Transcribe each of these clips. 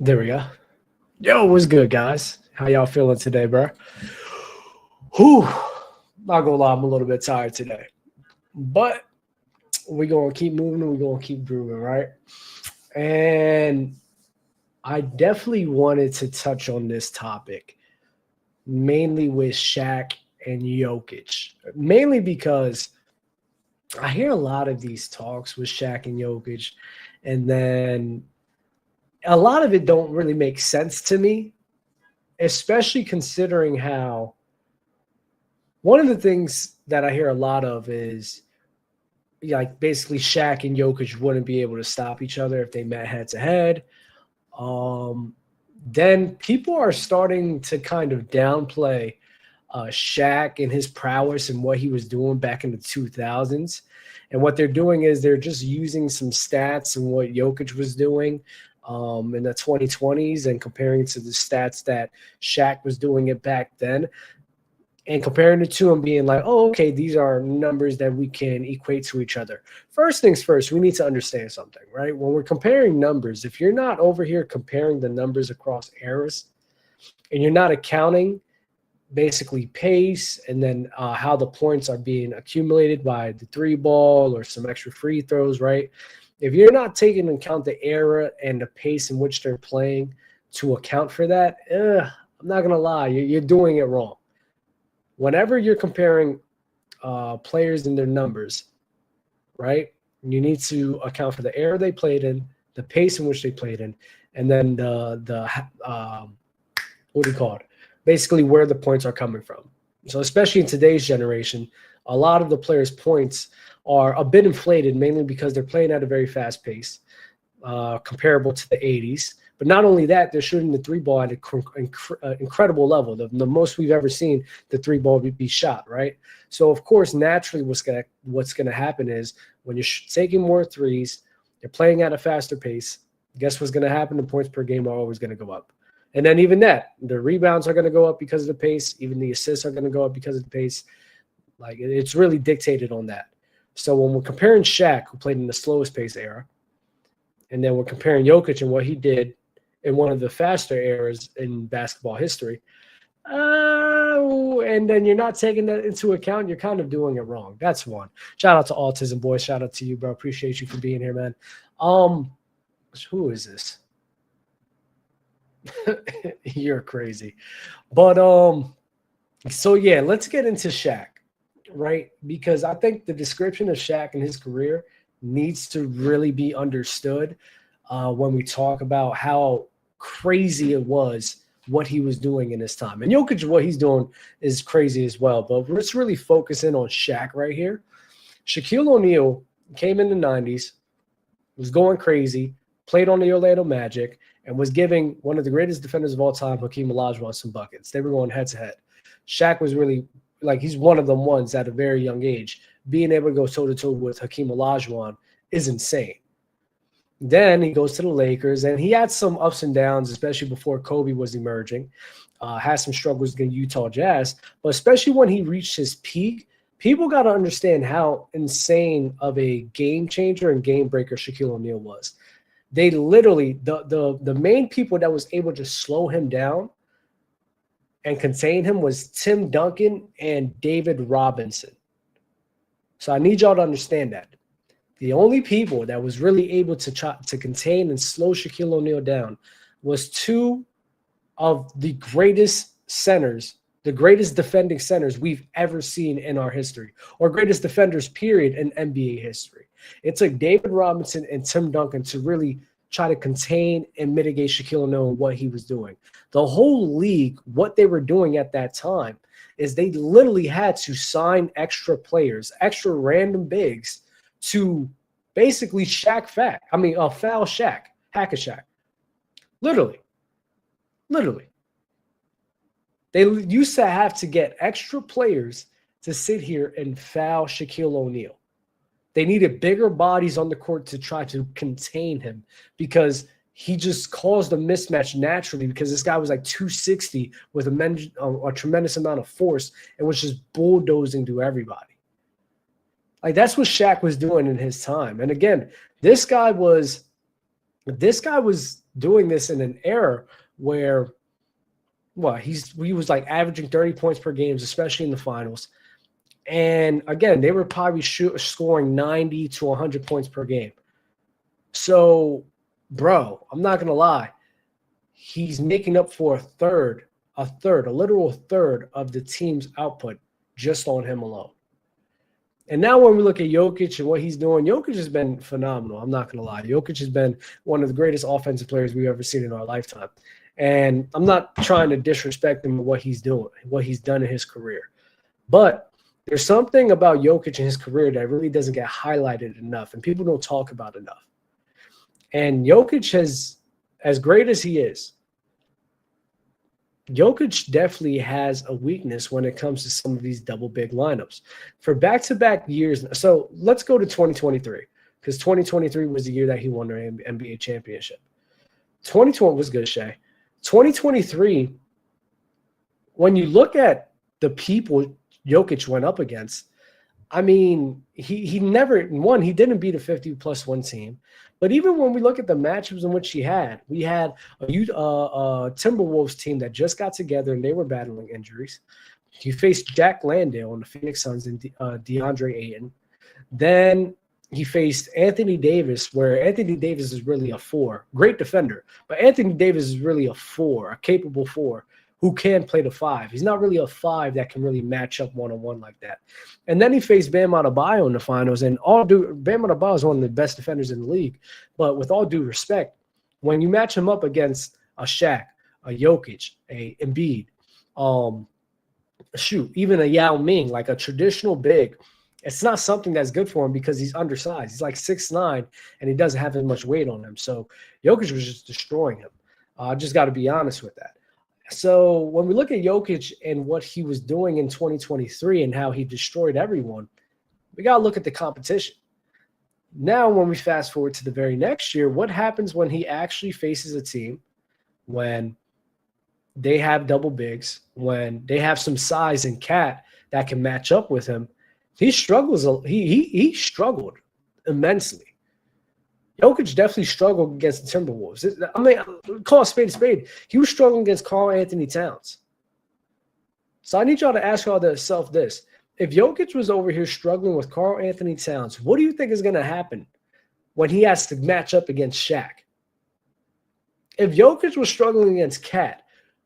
There we go. Yo, what's good, guys? How y'all feeling today, bro? Whew. Not gonna lie, I'm a little bit tired today. But we're gonna keep moving and we're gonna keep grooving, right? And I definitely wanted to touch on this topic, mainly with Shaq and Jokic. Mainly because I hear a lot of these talks with Shaq and Jokic, and then a lot of it don't really make sense to me, especially considering how one of the things that I hear a lot of is like basically Shaq and Jokic wouldn't be able to stop each other if they met head to head. Then people are starting to kind of downplay Shaq and his prowess and what he was doing back in the 2000s. And what they're doing is they're just using some stats and what Jokic was doing in the 2020s and comparing to the stats that Shaq was doing it back then and comparing the two and being like, oh, okay, these are numbers that we can equate to each other. First things first, we need to understand something, right? When we're comparing numbers, if you're not over here comparing the numbers across eras and you're not accounting basically pace and then how the points are being accumulated by the three ball or some extra free throws, right? If you're not taking into account the era and the pace in which they're playing to account for that, I'm not going to lie, you're doing it wrong. Whenever you're comparing players and their numbers, right, you need to account for the era they played in, the pace in which they played in, and then the what do you call it? Basically where the points are coming from. So especially in today's generation, a lot of the players' points are a bit inflated, mainly because they're playing at a very fast pace, comparable to the 80s. But not only that, they're shooting the three ball at an incredible level, the most we've ever seen the three ball be shot, right? So, of course, naturally what's gonna happen is when you're taking more threes, you're playing at a faster pace, guess what's going to happen? The points per game are always going to go up. And then even that, the rebounds are going to go up because of the pace. Even the assists are going to go up because of the pace. Like, it's really dictated on that. So when we're comparing Shaq, who played in the slowest pace era, and then we're comparing Jokic and what he did in one of the faster eras in basketball history, and then you're not taking that into account, you're kind of doing it wrong. That's one. Shout out to Autism Boy. Shout out to you, bro. Appreciate you for being here, man. Who is this? You're crazy. But so yeah, let's get into Shaq, right? Because I think the description of Shaq and his career needs to really be understood when we talk about how crazy it was what he was doing in his time. And Jokic, what he's doing is crazy as well. But let's really focus in on Shaq right here. Shaquille O'Neal came in the 90s, was going crazy, played on the Orlando Magic, and was giving one of the greatest defenders of all time, Hakeem Olajuwon, some buckets. They were going head-to-head. Shaq was really, like, he's one of them ones at a very young age. Being able to go toe-to-toe with Hakeem Olajuwon is insane. Then he goes to the Lakers, and he had some ups and downs, especially before Kobe was emerging. Had some struggles against Utah Jazz, but especially when he reached his peak, people got to understand how insane of a game changer and game breaker Shaquille O'Neal was. They literally, the main people that was able to slow him down and contain him was Tim Duncan and David Robinson. So I need y'all to understand that. The only people that was really able to try to contain and slow Shaquille O'Neal down was two of the greatest centers, the greatest defending centers we've ever seen in our history, or greatest defenders, period, in NBA history. It took David Robinson and Tim Duncan to really try to contain and mitigate Shaquille O'Neal and what he was doing. The whole league, what they were doing at that time is they literally had to sign extra players, extra random bigs to basically foul Shaq, hack a Shaq. Literally. They used to have to get extra players to sit here and foul Shaquille O'Neal. They needed bigger bodies on the court to try to contain him because he just caused a mismatch naturally because this guy was like 260 with a tremendous amount of force and was just bulldozing to everybody. Like that's what Shaq was doing in his time. And again, this guy was doing this in an era where he was like averaging 30 points per game, especially in the finals. And again, they were probably scoring 90 to 100 points per game. So, bro, I'm not going to lie. He's making up for a literal third of the team's output just on him alone. And now when we look at Jokic and what he's doing, Jokic has been phenomenal. I'm not going to lie. Jokic has been one of the greatest offensive players we've ever seen in our lifetime. And I'm not trying to disrespect him and what he's doing, what he's done in his career. But there's something about Jokic in his career that really doesn't get highlighted enough and people don't talk about enough. And Jokic has, as great as he is, Jokic definitely has a weakness when it comes to some of these double big lineups. For back-to-back years, so let's go to 2023, because 2023 was the year that he won the NBA championship. 2020 was good, Shay. 2023, when you look at the people Jokic went up against, I mean, he never won. He didn't beat a 50-plus-1 team. But even when we look at the matchups in which we had a Timberwolves team that just got together and they were battling injuries. He faced Jack Landale on the Phoenix Suns and DeAndre Ayton. Then he faced Anthony Davis, where Anthony Davis is really a 4. Great defender, but Anthony Davis is really a 4, a capable 4 who can play the 5. He's not really a 5 that can really match up one-on-one like that. And then he faced Bam Adebayo in the finals, and Bam Adebayo is one of the best defenders in the league. But with all due respect, when you match him up against a Shaq, a Jokic, a Embiid, even a Yao Ming, like a traditional big, it's not something that's good for him because he's undersized. He's like 6'9", and he doesn't have as much weight on him. So Jokic was just destroying him. I just got to be honest with that. So when we look at Jokic and what he was doing in 2023 and how he destroyed everyone, we got to look at the competition. Now, when we fast forward to the very next year, what happens when he actually faces a team when they have double bigs, when they have some size and cat that can match up with him? He struggles. He struggled immensely. Jokic definitely struggled against the Timberwolves. I mean, call a spade. He was struggling against Karl Anthony Towns. So I need y'all to ask yourself this. If Jokic was over here struggling with Karl Anthony Towns, what do you think is going to happen when he has to match up against Shaq? If Jokic was struggling against Cat,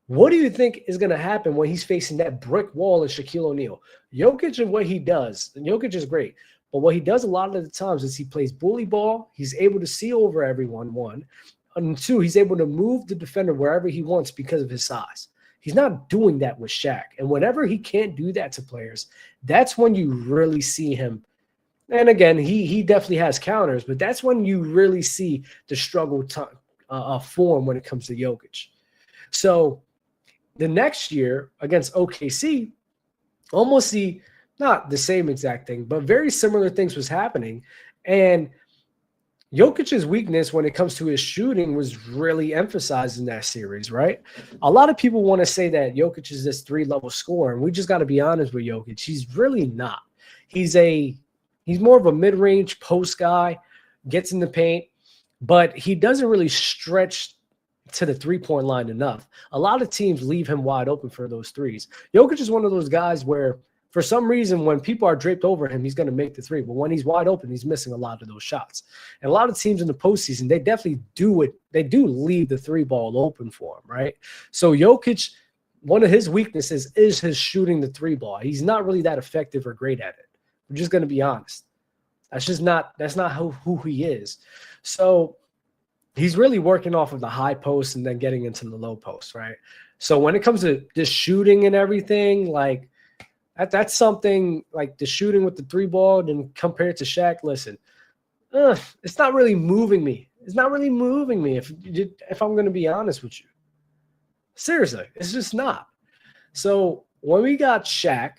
what do you think is going to happen when he's facing that brick wall of Shaquille O'Neal? Jokic and what he does, and Jokic is great. But what he does a lot of the times is he plays bully ball. He's able to see over everyone, 1. And 2, he's able to move the defender wherever he wants because of his size. He's not doing that with Shaq. And whenever he can't do that to players, that's when you really see him. And again, he definitely has counters, but that's when you really see the struggle form when it comes to Jokic. So the next year against OKC, almost not the same exact thing, but very similar things was happening. And Jokic's weakness when it comes to his shooting was really emphasized in that series, right? A lot of people want to say that Jokic is this 3-level scorer, and we just got to be honest with Jokic. He's really not. He's more of a mid-range post guy, gets in the paint, but he doesn't really stretch to the three-point line enough. A lot of teams leave him wide open for those threes. Jokic is one of those guys where, for some reason, when people are draped over him, he's going to make the three. But when he's wide open, he's missing a lot of those shots. And a lot of teams in the postseason, they definitely do it. They do leave the three ball open for him, right? So Jokic, one of his weaknesses is his shooting the three ball. He's not really that effective or great at it. We're just going to be honest. That's not who he is. So he's really working off of the high post and then getting into the low post, right? So when it comes to this shooting and everything, like that's something like the shooting with the three ball and compared to Shaq, listen, it's not really moving me. It's not really moving me if I'm going to be honest with you. Seriously, it's just not. So when we got Shaq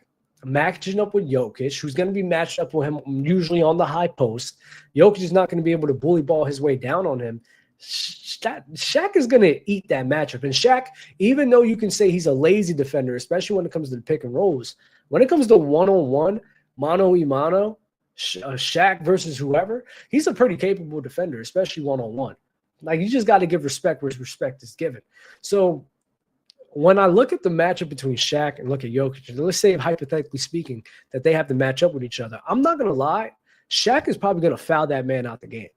matching up with Jokic, who's going to be matched up with him usually on the high post, Jokic is not going to be able to bully ball his way down on him. Shaq is going to eat that matchup. And Shaq, even though you can say he's a lazy defender, especially when it comes to the pick and rolls, when it comes to one-on-one, mano-a-mano, Shaq versus whoever, he's a pretty capable defender, especially one-on-one. Like, you just got to give respect where respect is given. So when I look at the matchup between Shaq and look at Jokic, let's say, hypothetically speaking, that they have to match up with each other, I'm not going to lie, Shaq is probably going to foul that man out the game.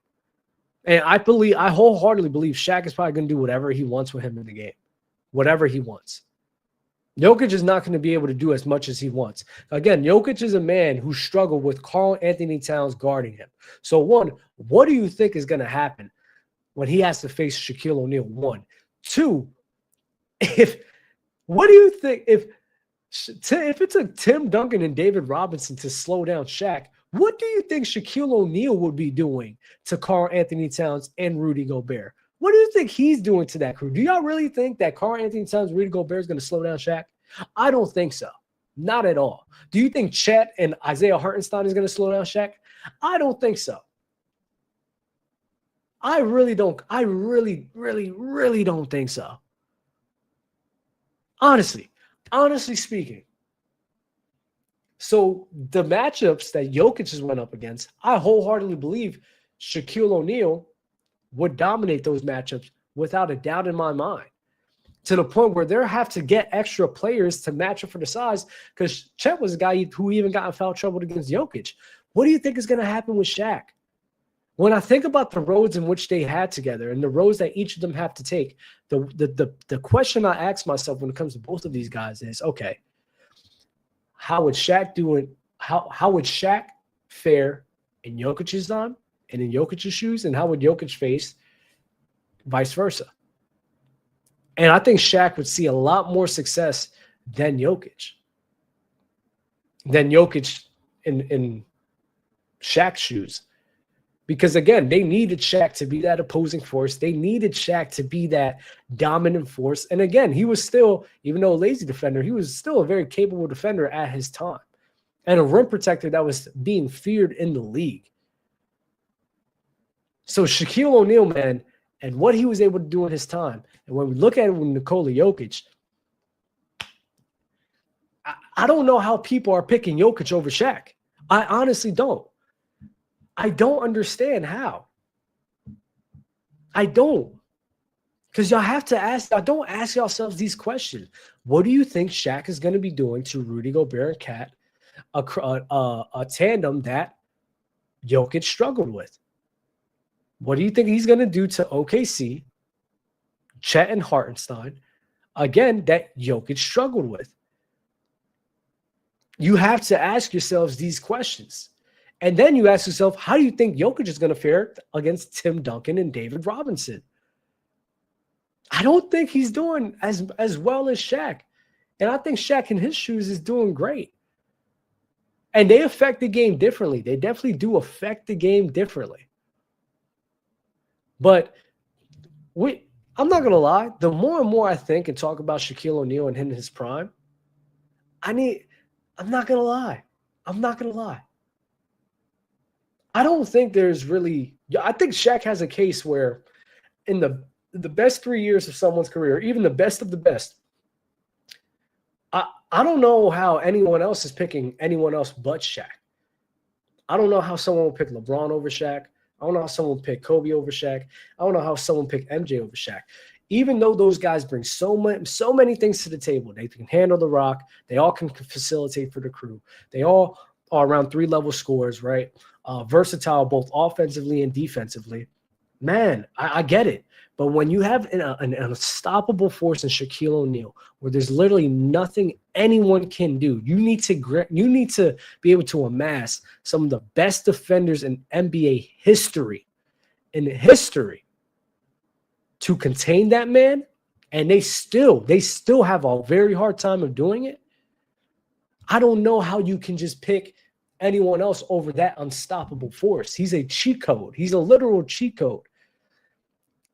And I wholeheartedly believe Shaq is probably going to do whatever he wants with him in the game, whatever he wants. Jokic is not going to be able to do as much as he wants. Again, Jokic is a man who struggled with Karl Anthony Towns guarding him. So, one, what do you think is going to happen when he has to face Shaquille O'Neal? One. Two, what do you think if it took Tim Duncan and David Robinson to slow down Shaq? What do you think Shaquille O'Neal would be doing to Karl Anthony Towns and Rudy Gobert? What do you think he's doing to that crew? Do y'all really think that Karl Anthony Towns and Rudy Gobert is going to slow down Shaq? I don't think so. Not at all. Do you think Chet and Isaiah Hartenstein is going to slow down Shaq? I don't think so. I really don't. I really, really, really don't think so. Honestly speaking. So the matchups that Jokic has went up against, I wholeheartedly believe Shaquille O'Neal would dominate those matchups without a doubt in my mind, to the point where they'll have to get extra players to match up for the size, because Chet was a guy who even got in foul trouble against Jokic. What do you think is going to happen with Shaq? When I think about the roads in which they had together and the roads that each of them have to take, the question I ask myself when it comes to both of these guys is, okay, how would Shaq do it? How would Shaq fare in Jokic's time and in Jokic's shoes, and how would Jokic face vice versa? And I think Shaq would see a lot more success than Jokic. In Shaq's shoes. Because, again, they needed Shaq to be that opposing force. They needed Shaq to be that dominant force. And, again, he was still, even though a lazy defender, he was still a very capable defender at his time. And a rim protector that was being feared in the league. So Shaquille O'Neal, man, and what he was able to do in his time, and when we look at it with Nikola Jokic, I don't know how people are picking Jokic over Shaq. I honestly don't. I don't understand how. I don't. Because y'all have to ask, don't ask yourselves these questions. What do you think Shaq is going to be doing to Rudy Gobert and Cat, a tandem that Jokic struggled with? What do you think he's going to do to OKC, Chet and Hartenstein, again, that Jokic struggled with? You have to ask yourselves these questions. And then you ask yourself, how do you think Jokic is going to fare against Tim Duncan and David Robinson? I don't think he's doing as well as Shaq. And I think Shaq in his shoes is doing great. And they affect the game differently. They definitely do affect the game differently. But I'm not going to lie. The more and more I think and talk about Shaquille O'Neal and him in his prime, I'm not going to lie. I don't think there's really – I think Shaq has a case where in the best 3 years of someone's career, even the best of the best, I don't know how anyone else is picking anyone else but Shaq. I don't know how someone will pick LeBron over Shaq. I don't know how someone will pick Kobe over Shaq. I don't know how someone pick MJ over Shaq. Even though those guys bring so many things to the table, they can handle the rock. They all can facilitate for the crew. They all are around 3-level scorers, right? Versatile both offensively and defensively. Man, I get it. But when you have an unstoppable force in Shaquille O'Neal, where there's literally nothing anyone can do, you need to be able to amass some of the best defenders in NBA history, to contain that man, and they still have a very hard time of doing it. I don't know how you can just pick anyone else over that unstoppable force. He's a cheat code. He's a literal cheat code.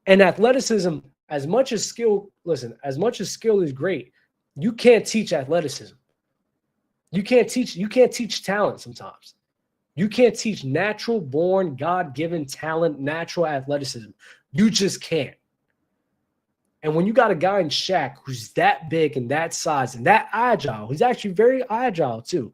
And athleticism, as much as skill is great, you can't teach athleticism. You can't teach talent sometimes. You can't teach natural born, God-given talent, natural athleticism. You just can't. And when you got a guy in Shaq who's that big and that size and that agile, he's actually very agile too.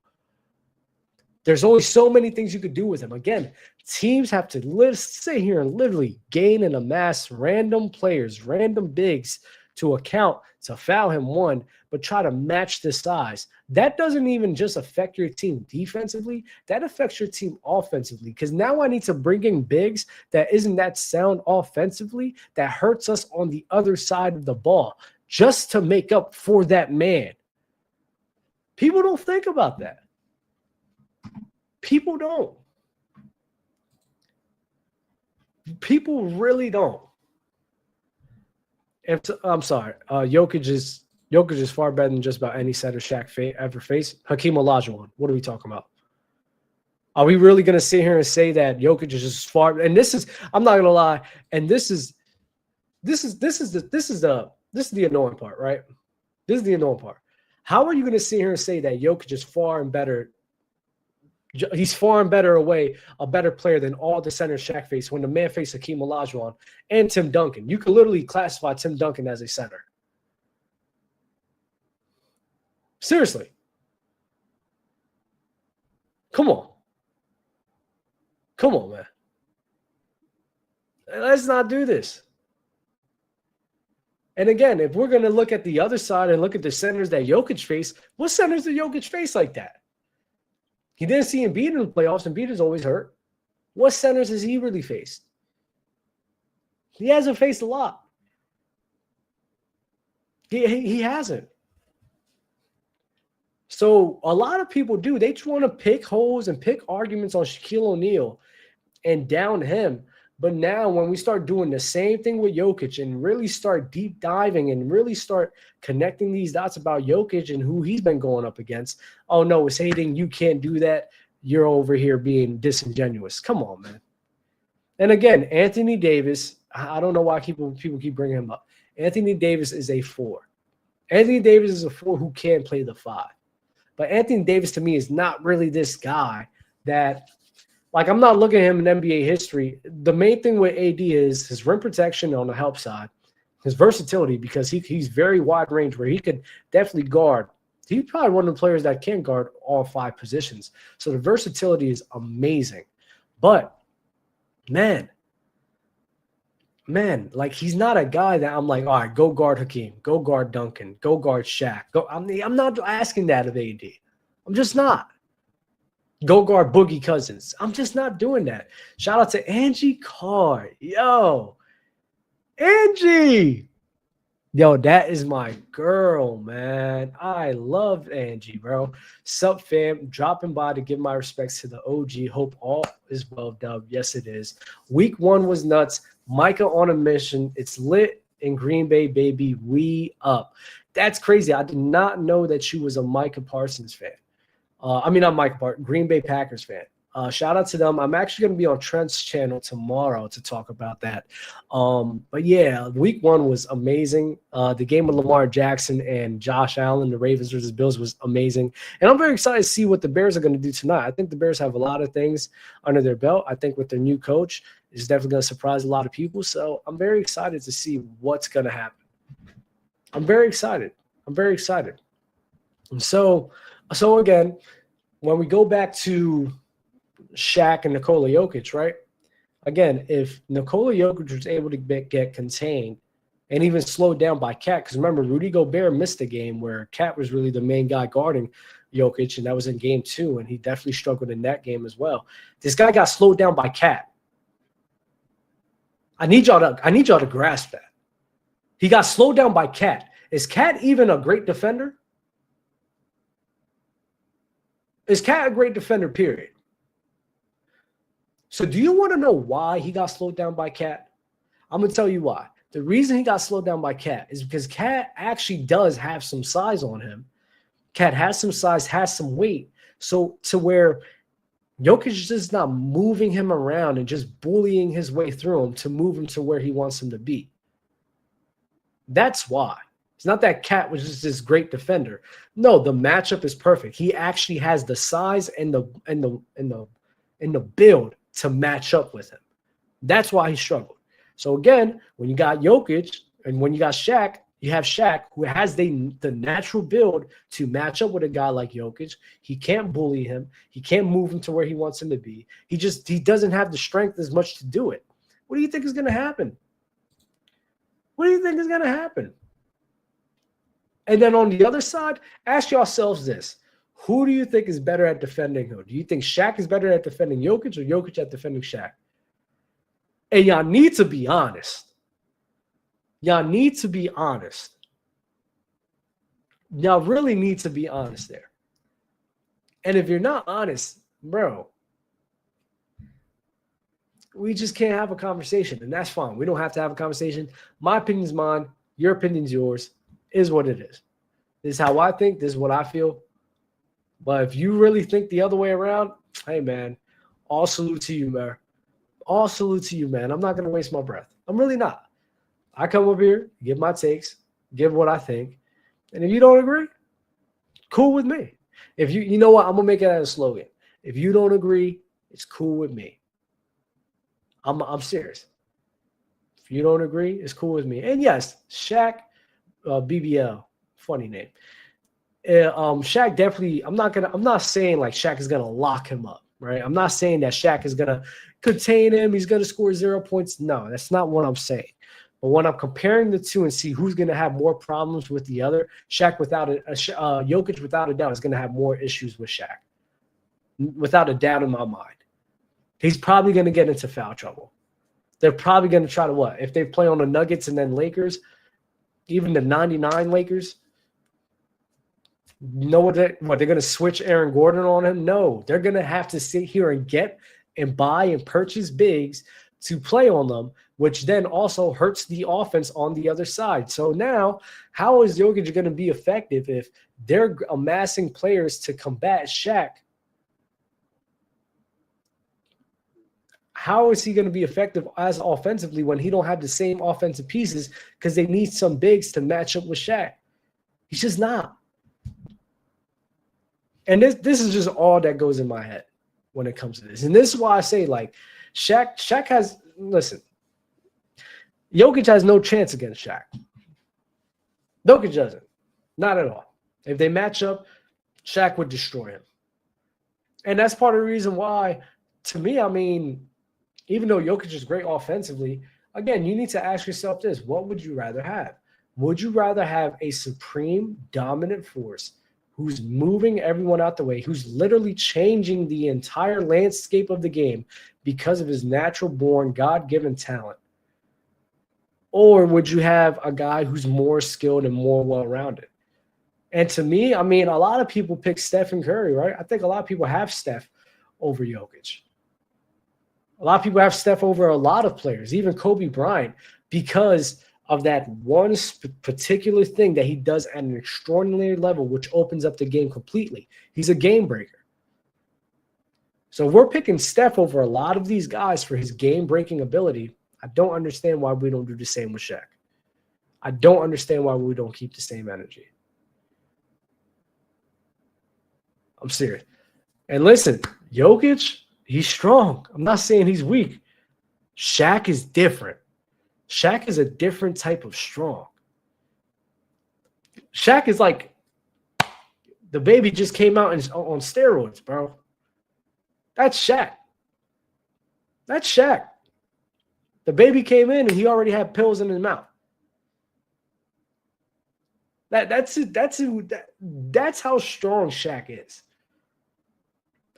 There's only so many things you could do with him. Again, teams have to sit here and literally gain and amass random players, random bigs to account to foul him one, but try to match the size. That doesn't even just affect your team defensively. That affects your team offensively, because now I need to bring in bigs that isn't that sound offensively, that hurts us on the other side of the ball just to make up for that man. People don't think about that. People don't. People really don't. I'm sorry. Jokic is far better than just about any center Shaq ever faced. Hakeem Olajuwon. What are we talking about? Are we really going to sit here and say that Jokic is just far? And this is, I'm not going to lie. And this is the annoying part, right? This is the annoying part. How are you going to sit here and say that Jokic is far and better? He's far and better away, a better player than all the centers Shaq faced when the man faced Hakeem Olajuwon and Tim Duncan. You could literally classify Tim Duncan as a center. Seriously. Come on. Come on, man. Let's not do this. And again, if we're going to look at the other side and look at the centers that Jokic faced, what centers did Jokic face like that? He didn't see Embiid in the playoffs. Embiid is always hurt. What centers has he really faced? He hasn't faced a lot. He hasn't. So a lot of people do. They just want to pick holes and pick arguments on Shaquille O'Neal and down him. But now when we start doing the same thing with Jokic and really start deep diving and really start connecting these dots about Jokic and who he's been going up against, oh, no, it's hating. You can't do that. You're over here being disingenuous. Come on, man. And again, Anthony Davis, I don't know why people keep bringing him up. Anthony Davis is a 4. Anthony Davis is a 4 who can play the 5. But Anthony Davis, to me, is not really this guy that – like, I'm not looking at him in NBA history. The main thing with AD is his rim protection on the help side, his versatility, because he's very wide range where he could definitely guard. He's probably one of the players that can guard all 5 positions. So the versatility is amazing. But, man, like, he's not a guy that I'm like, all right, go guard Hakeem, go guard Duncan, go guard Shaq. I'm not asking that of AD. I'm just not. Go guard Boogie Cousins. I'm just not doing that. Shout out to Angie Carr. Yo, Angie. Yo, that is my girl, man. I love Angie, bro. Sup, fam? Dropping by to give my respects to the OG. Hope all is well, Dub. Yes, it is. Week 1 was nuts. Micah on a mission. It's lit in Green Bay, baby. We up. That's crazy. I did not know that she was a Micah Parsons fan. Not Micah Parsons, Green Bay Packers fan. Shout out to them. I'm actually going to be on Trent's channel tomorrow to talk about that. But yeah, week 1 was amazing. The game with Lamar Jackson and Josh Allen, the Ravens versus Bills, was amazing. And I'm very excited to see what the Bears are going to do tonight. I think the Bears have a lot of things under their belt. I think with their new coach, it's definitely going to surprise a lot of people. So I'm very excited to see what's going to happen. I'm very excited. And so again, when we go back to Shaq and Nikola Jokic, right? Again, if Nikola Jokic was able to get contained and even slowed down by Cat, because remember, Rudy Gobert missed a game where Cat was really the main guy guarding Jokic, and that was in game 2, and he definitely struggled in that game as well. This guy got slowed down by Cat. I need y'all to grasp that. He got slowed down by Cat. Is Cat even a great defender? Is Cat a great defender, period? So do you want to know why he got slowed down by Cat? I'm going to tell you why. The reason he got slowed down by Cat is because Cat actually does have some size on him. Cat has some size, has some weight. So to where Jokic is just not moving him around and just bullying his way through him to move him to where he wants him to be. That's why. It's not that Cat was just this great defender. No, the matchup is perfect. He actually has the size and the build to match up with him. That's why he struggled. So again, when you got Jokic and when you got Shaq, you have Shaq who has the natural build to match up with a guy like Jokic. He can't bully him. He can't move him to where he wants him to be. He doesn't have the strength as much to do it. What do you think is going to happen? What do you think is going to happen? And then on the other side, ask yourselves this. Who do you think is better at defending who? Do you think Shaq is better at defending Jokic or Jokic at defending Shaq? And y'all need to be honest. Y'all need to be honest. Y'all really need to be honest there. And if you're not honest, bro, we just can't have a conversation, and that's fine. We don't have to have a conversation. My opinion's mine. Your opinion's yours. Is what it is. This is how I think. This is what I feel. But if you really think the other way around, hey, man, all salute to you, man. All salute to you, man. I'm not going to waste my breath. I'm really not. I come over here, give my takes, give what I think. And if you don't agree, cool with me. If you know what, I'm going to make it as a slogan. If you don't agree, it's cool with me. I'm serious. If you don't agree, it's cool with me. And yes, Shaq, BBL, funny name. Shaq definitely, I'm not saying like Shaq is gonna lock him up, right? I'm not saying that Shaq is gonna contain him, he's gonna score 0 points. No, that's not what I'm saying. But when I'm comparing the two and see who's gonna have more problems with the other, Shaq Jokic without a doubt is gonna have more issues with Shaq, without a doubt in my mind. He's probably gonna get into foul trouble. They're probably gonna try to what? If they play on the Nuggets and then Lakers, even the 99 Lakers, you know what they're going to switch Aaron Gordon on him? No, they're going to have to sit here and get and buy and purchase bigs to play on them, which then also hurts the offense on the other side. So now, how is Jokic going to be effective if they're amassing players to combat Shaq? How is he going to be effective as offensively when he don't have the same offensive pieces because they need some bigs to match up with Shaq? He's just not. And this is just all that goes in my head when it comes to this. And this is why I say, like, Shaq has – listen, Jokic has no chance against Shaq. Jokic doesn't. Not at all. If they match up, Shaq would destroy him. And that's part of the reason why, to me, I mean – even though Jokic is great offensively, again, you need to ask yourself this. What would you rather have? Would you rather have a supreme dominant force who's moving everyone out the way, who's literally changing the entire landscape of the game because of his natural-born, God-given talent? Or would you have a guy who's more skilled and more well-rounded? And to me, I mean, a lot of people pick Stephen Curry, right? I think a lot of people have Steph over Jokic. A lot of people have Steph over a lot of players, even Kobe Bryant, because of that one particular thing that he does at an extraordinary level, which opens up the game completely. He's a game breaker. So we're picking Steph over a lot of these guys for his game-breaking ability. I don't understand why we don't do the same with Shaq. I don't understand why we don't keep the same energy. I'm serious. And listen, Jokic, he's strong. I'm not saying he's weak. Shaq is different. Shaq is a different type of strong. Shaq is like the baby just came out on steroids, bro. That's Shaq. That's Shaq. The baby came in and he already had pills in his mouth. That's it. That's how strong Shaq is.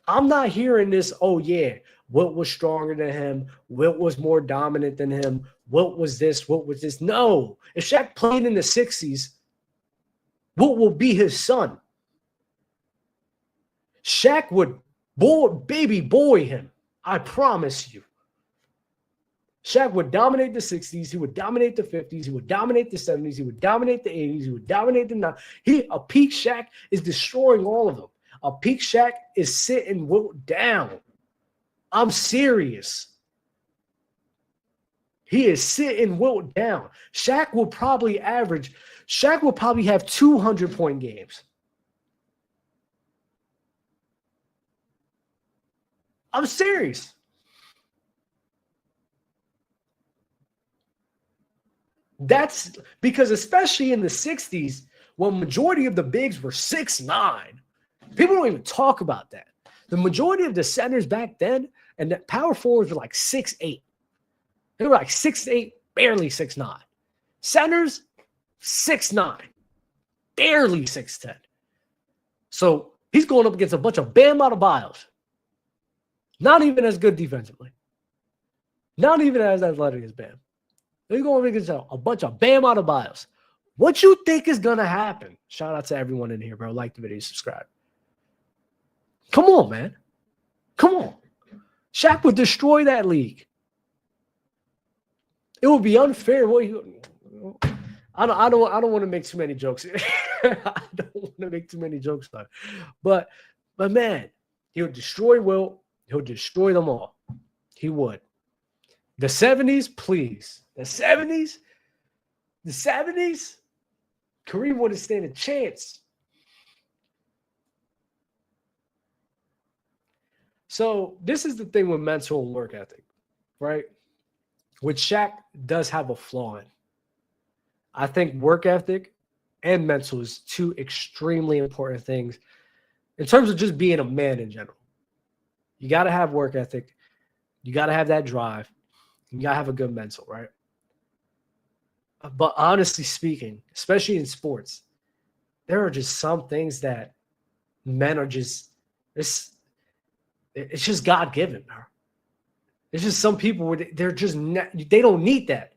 I'm not hearing this, oh yeah, Wilt was stronger than him. Wilt was more dominant than him. Wilt was this, Wilt was this. No. If Shaq played in the 60s, Wilt will be his son. Shaq would baby boy him. I promise you. Shaq would dominate the 60s. He would dominate the 50s. He would dominate the 70s. He would dominate the 80s. He would dominate the 90s. A peak Shaq is destroying all of them. A peak Shaq is sitting Wilt down. I'm serious. He is sitting Wilt down. Shaq will probably have 200-point games. I'm serious. That's because especially in the 60s, when majority of the bigs were 6'9", people don't even talk about that. The majority of the centers back then and the power forwards were like 6'8". They were like 6'8", barely 6'9". Centers, 6'9", barely 6'10". So he's going up against a bunch of Bam Adebayos. Not even as good defensively. Not even as athletic as Bam. He's going up against a bunch of Bam Adebayos. What you think is going to happen? Shout out to everyone in here, bro. Like the video, subscribe. Come on, man. Come on. Shaq would destroy that league. It would be unfair. I don't want to make too many jokes. I don't want to make too many jokes about it. But man, he would destroy Wilt. He'll destroy them all. He would. The 70s, please. The 70s, Kareem wouldn't stand a chance. So this is the thing with mental and work ethic, right? Which Shaq does have a flaw in. I think work ethic and mental is two extremely important things in terms of just being a man in general. You got to have work ethic. You got to have that drive. You got to have a good mental, right? But honestly speaking, especially in sports, there are just some things that men are just, it's just God-given, bro. It's just some people where they're just, they don't need that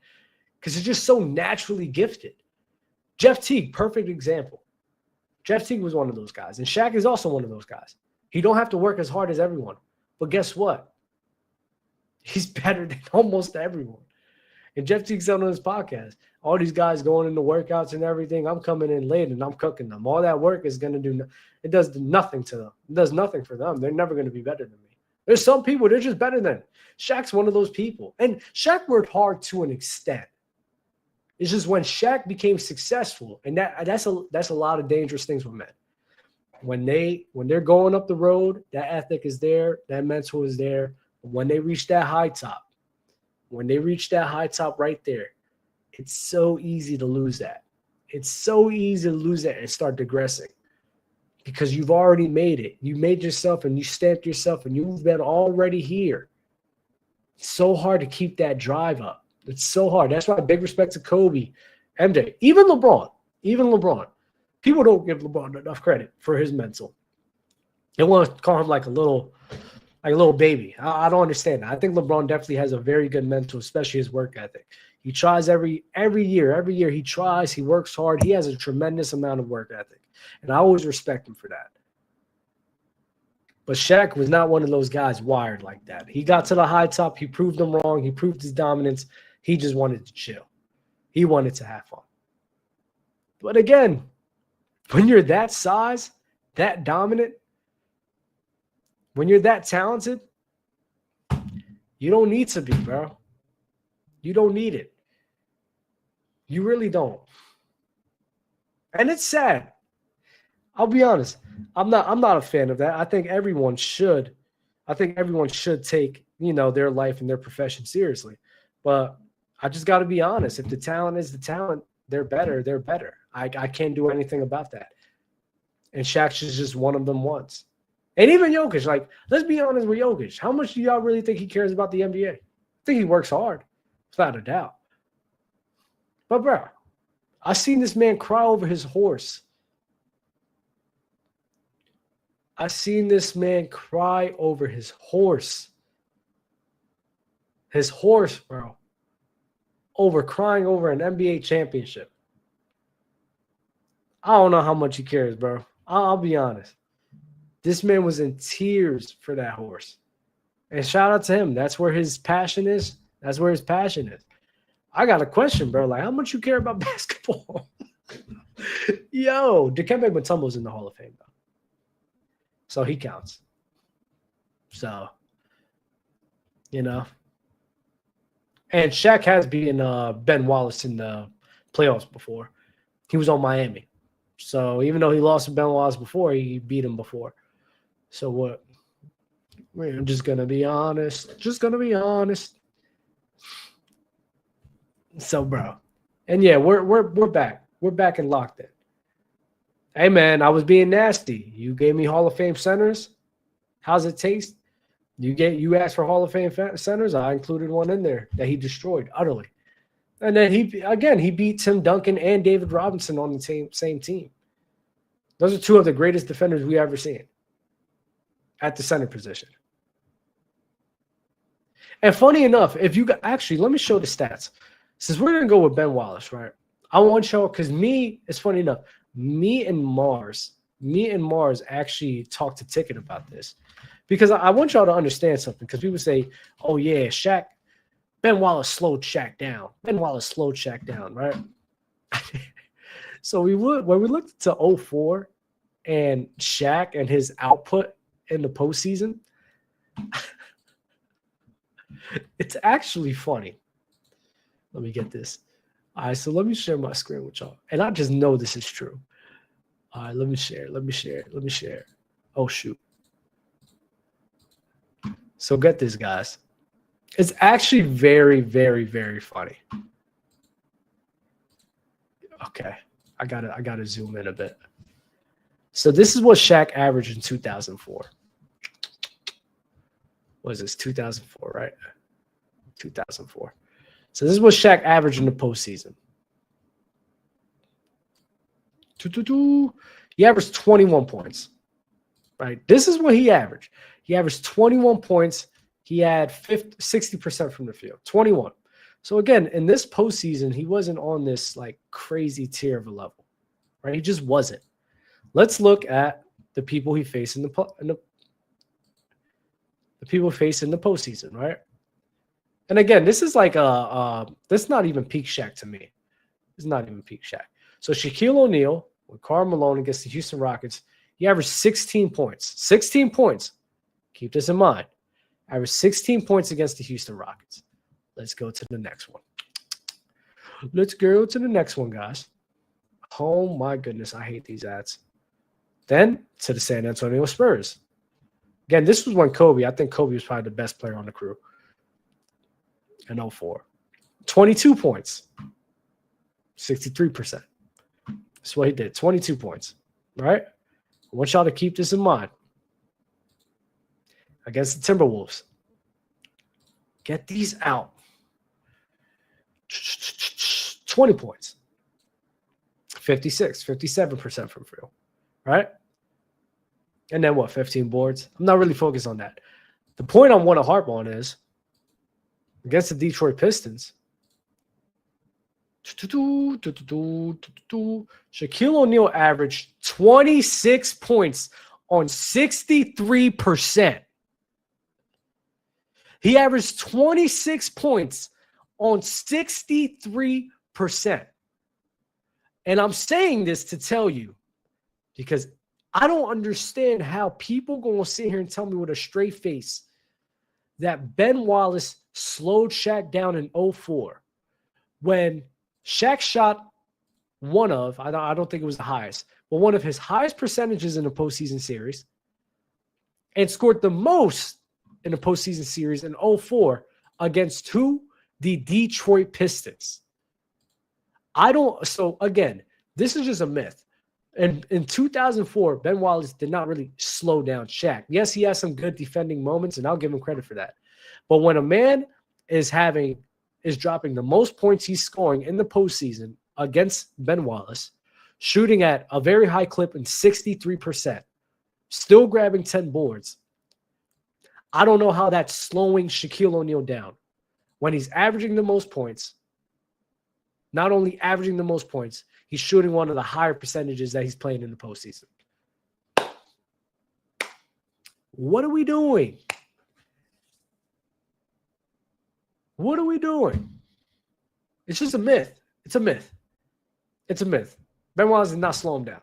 because they're just so naturally gifted. Jeff Teague, perfect example. Jeff Teague was one of those guys. And Shaq is also one of those guys. He don't have to work as hard as everyone. But guess what? He's better than almost everyone. And Jeff Teague said on his podcast, all these guys going into workouts and everything, I'm coming in late and I'm cooking them. All that work is going to do, it does nothing to them. It does nothing for them. They're never going to be better than me. There's some people, they're just better than. Shaq's one of those people. And Shaq worked hard to an extent. It's just when Shaq became successful, and that's a lot of dangerous things with men. When they're going up the road, that ethic is there, that mental is there. When they reach that high top right there, it's so easy to lose that. It's so easy to lose that and start digressing because you've already made it. You made yourself and you stamped yourself and you've been already here. It's so hard to keep that drive up. It's so hard. That's why big respect to Kobe, MJ, even LeBron. People don't give LeBron enough credit for his mental. They want to call him like a little baby. I don't understand that. I think LeBron definitely has a very good mental, especially his work ethic. He tries every year. Every year he tries. He works hard. He has a tremendous amount of work ethic. And I always respect him for that. But Shaq was not one of those guys wired like that. He got to the high top. He proved them wrong. He proved his dominance. He just wanted to chill. He wanted to have fun. But again, when you're that size, that dominant, When you're that talented, you don't need to be, bro. You don't need it. You really don't. And it's sad. I'll be honest. I'm not a fan of that. I think everyone should take, their life and their profession seriously. But I just got to be honest. If the talent is the talent, they're better. They're better. I can't do anything about that. And Shaq's is just one of them once. And even Jokic, like, let's be honest with Jokic. How much do y'all really think he cares about the NBA? I think he works hard, without a doubt. But, bro, I seen this man cry over his horse. I seen this man cry over his horse. His horse, bro. Crying over an NBA championship. I don't know how much he cares, bro. I'll be honest. This man was in tears for that horse. And shout out to him. That's where his passion is. That's where his passion is. I got a question, bro. Like, how much you care about basketball? Yo, Dikembe Mutombo's in the Hall of Fame, though. So he counts. So, And Shaq has beaten Ben Wallace in the playoffs before. He was on Miami. So even though he lost to Ben Wallace before, he beat him before. So what? We're just going to be honest. Just going to be honest. So, bro. And yeah, we're back. We're back and locked in. Hey, man, I was being nasty. You gave me Hall of Fame centers. How's it taste? You asked for Hall of Fame centers. I included one in there that he destroyed utterly. And then he beat Tim Duncan and David Robinson on the same team. Those are two of the greatest defenders we ever seen at the center position. And funny enough, let me show the stats. Since we're going to go with Ben Wallace, right? I want y'all, because it's funny enough, me and Mars actually talked to Ticket about this. Because I want y'all to understand something. Because people say, oh, yeah, Ben Wallace slowed Shaq down. Right? So when we looked to 2004 and Shaq and his output in the postseason, it's actually funny. Let me get this. All right, so let me share my screen with y'all. And I just know this is true. All right, let me share. Oh, shoot. So get this, guys. It's actually very, very, very funny. Okay. I gotta zoom in a bit. So this is what Shaq averaged in 2004. What is this? 2004, right? 2004. So this is what Shaq averaged in the postseason. He averaged 21 points. Right? This is what he averaged. He averaged 21 points. He had 60% from the field. 21. So again, in this postseason, he wasn't on this like crazy tier of a level. Right? He just wasn't. Let's look at the people he faced in the people faced in the postseason, right? And again, this is like that's not even peak Shaq to me. It's not even peak Shaq. So Shaquille O'Neal with Karl Malone against the Houston Rockets, he averaged 16 points. 16 points. Keep this in mind. Averaged 16 points against the Houston Rockets. Let's go to the next one. Let's go to the next one, guys. Oh my goodness, I hate these ads. Then to the San Antonio Spurs. Again, this was when I think Kobe was probably the best player on the crew. In 2004. 22 points. 63%. That's what he did. 22 points. Right? I want y'all to keep this in mind. Against the Timberwolves. Get these out. 20 points. 57% from field. Right? And then what? 15 boards. I'm not really focused on that. The point I want to harp on is against the Detroit Pistons, Shaquille O'Neal averaged 26 points on 63%. He averaged 26 points on 63%. And I'm saying this to tell you because I don't understand how people going to sit here and tell me with a straight face that Ben Wallace slowed Shaq down in 04 when Shaq shot I don't think it was the highest, but one of his highest percentages in a postseason series and scored the most in a postseason series in 04 against who? The Detroit Pistons. So again, this is just a myth. And in 2004, Ben Wallace did not really slow down Shaq. Yes, he has some good defending moments, and I'll give him credit for that. But when a man is dropping the most points he's scoring in the postseason against Ben Wallace, shooting at a very high clip in 63%, still grabbing 10 boards, I don't know how that's slowing Shaquille O'Neal down when he's averaging the most points. Not only averaging the most points, he's shooting one of the higher percentages that he's playing in the postseason. What are we doing? What are we doing? It's just a myth. It's a myth. It's a myth. Ben Wallace did not slow him down.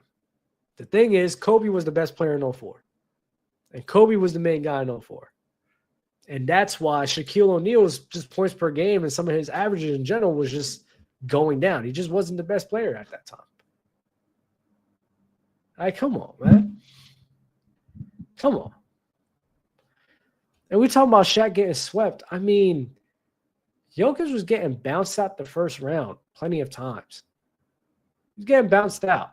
The thing is, Kobe was the best player in 04. And Kobe was the main guy in 04. And that's why Shaquille O'Neal's just points per game and some of his averages in general was just going down. He just wasn't the best player at that time. Like, come on, man. Come on. And we talking about Shaq getting swept. I mean, Jokic was getting bounced out the first round plenty of times. He's getting bounced out.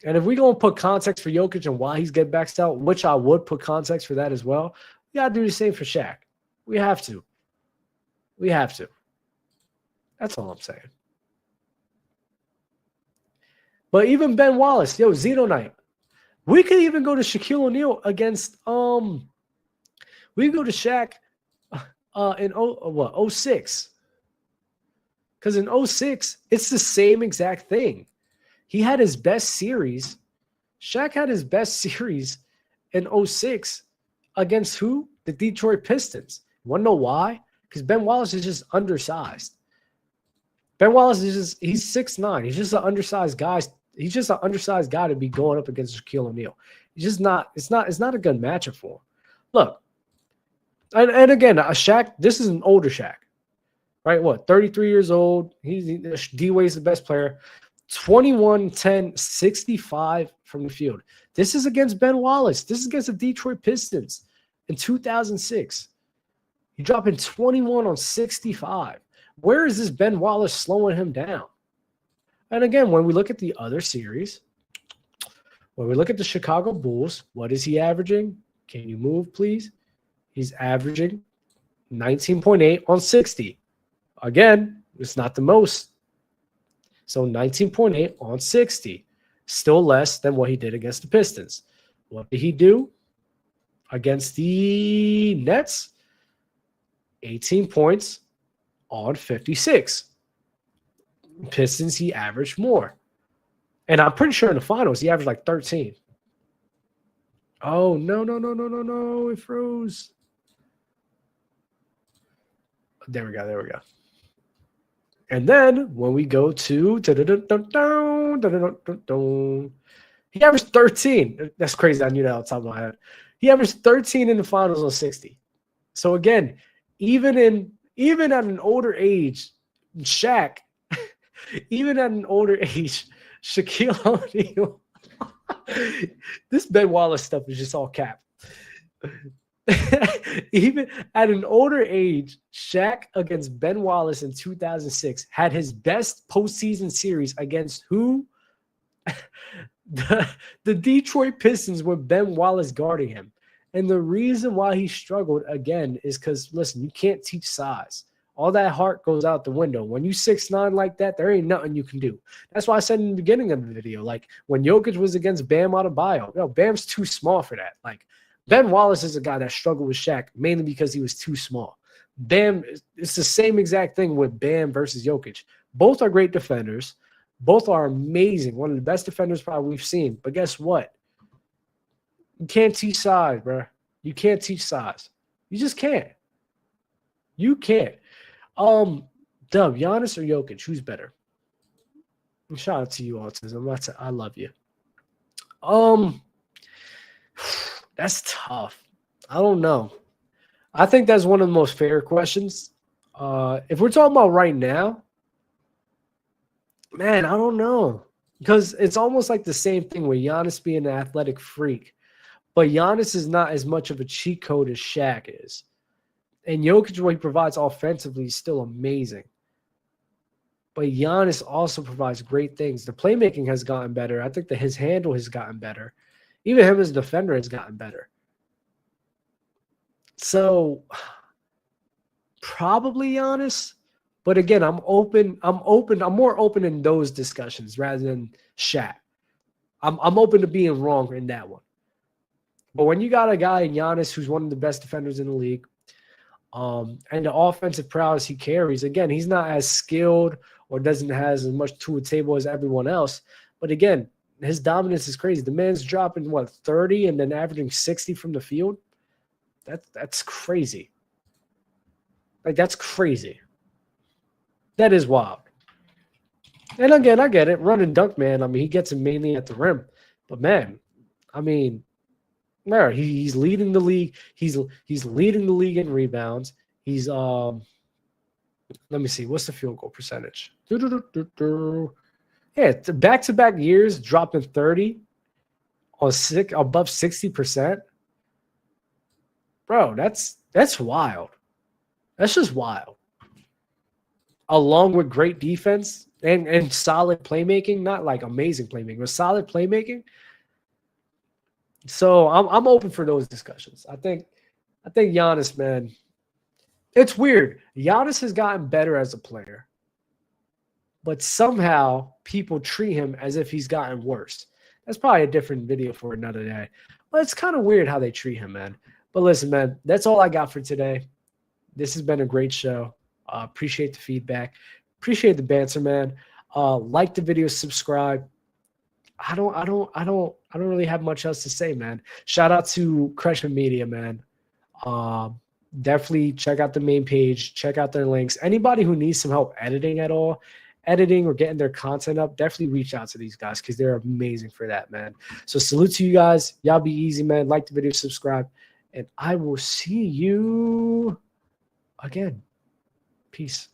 And if we're going to put context for Jokic and why he's getting bounced out, which I would put context for that as well, we got to do the same for Shaq. We have to. We have to. That's all I'm saying. But even Ben Wallace, Zeno night. We could even go to Shaquille O'Neal against we go to Shaq in 06. Because in 06, it's the same exact thing. He had his best series. Shaq had his best series in 06 against who? The Detroit Pistons. You want to know why? Because Ben Wallace is just undersized. Ben Wallace he's 6'9". He's just an undersized guy. He's just an undersized guy to be going up against Shaquille O'Neal. He's just not, it's not a good matchup for him. Look, and again, Shaq, this is an older Shaq. Right? What? 33 years old. D-Wade's the best player. 21, 10, 65 from the field. This is against Ben Wallace. This is against the Detroit Pistons in 2006. He dropping 21 on 65. Where is this Ben Wallace slowing him down? And again, when we look at the other series, when we look at the Chicago Bulls, what is he averaging? Can you move, please? He's averaging 19.8 on 60. Again, it's not the most. So 19.8 on 60. Still less than what he did against the Pistons. What did he do against the Nets? 18 points on 56. Pistons, he averaged more. And I'm pretty sure in the finals, he averaged like 13. Oh, no. It froze. There we go. And then when we go to he averaged 13. That's crazy. I knew that off the top of my head. He averaged 13 in the finals on 60. So again, even at an older age, Shaq, even at an older age, Shaquille O'Neal, this Ben Wallace stuff is just all cap. Even at an older age, Shaq against Ben Wallace in 2006 had his best postseason series against who? the Detroit Pistons with Ben Wallace guarding him. And the reason why he struggled, again, is because, listen, you can't teach size. All that heart goes out the window. When you 6'9" like that, there ain't nothing you can do. That's why I said in the beginning of the video, like when Jokic was against Bam Adebayo, Bam's too small for that. Like Ben Wallace is a guy that struggled with Shaq mainly because he was too small. Bam, it's the same exact thing with Bam versus Jokic. Both are great defenders. Both are amazing. One of the best defenders probably we've seen. But guess what? You can't teach size, bro. You can't teach size. You just can't. You can't. Dub, Giannis or Jokic? Who's better? Shout out to you, Autism. I love you. Um, that's tough. I don't know. I think that's one of the most fair questions. If we're talking about right now, man, I don't know. Because it's almost like the same thing with Giannis being an athletic freak. But Giannis is not as much of a cheat code as Shaq is. And Jokic, what he provides offensively, is still amazing. But Giannis also provides great things. The playmaking has gotten better. I think that his handle has gotten better. Even him as a defender has gotten better. So probably Giannis. But again, I'm open. I'm more open in those discussions rather than Shaq. I'm open to being wrong in that one. But when you got a guy in Giannis who's one of the best defenders in the league, and the offensive prowess he carries, again, he's not as skilled or doesn't have as much to a table as everyone else. But again, his dominance is crazy. The man's dropping, 30 and then averaging 60 from the field? That's crazy. Like, that's crazy. That is wild. And again, I get it. Run and dunk, man. I mean, he gets it mainly at the rim. But, man, I mean, he's leading the league. He's leading the league in rebounds. He's let me see, what's the field goal percentage? Yeah, back-to-back years dropping 30 on above 60%. Bro, that's wild. That's just wild. Along with great defense and solid playmaking, not like amazing playmaking, but solid playmaking. So I'm open for those discussions. I think Giannis, man, it's weird. Giannis has gotten better as a player, but somehow people treat him as if he's gotten worse. That's probably a different video for another day. But it's kind of weird how they treat him, man. But listen, man, that's all I got for today. This has been a great show. Appreciate the feedback. Appreciate the banter, man. Like the video, subscribe. I don't really have much else to say, man. Shout out to Kretschman Media, man. Definitely check out the main page. Check out their links. Anybody who needs some help editing at all, editing or getting their content up, definitely reach out to these guys because they're amazing for that, man. So salute to you guys. Y'all be easy, man. Like the video, subscribe, and I will see you again. Peace.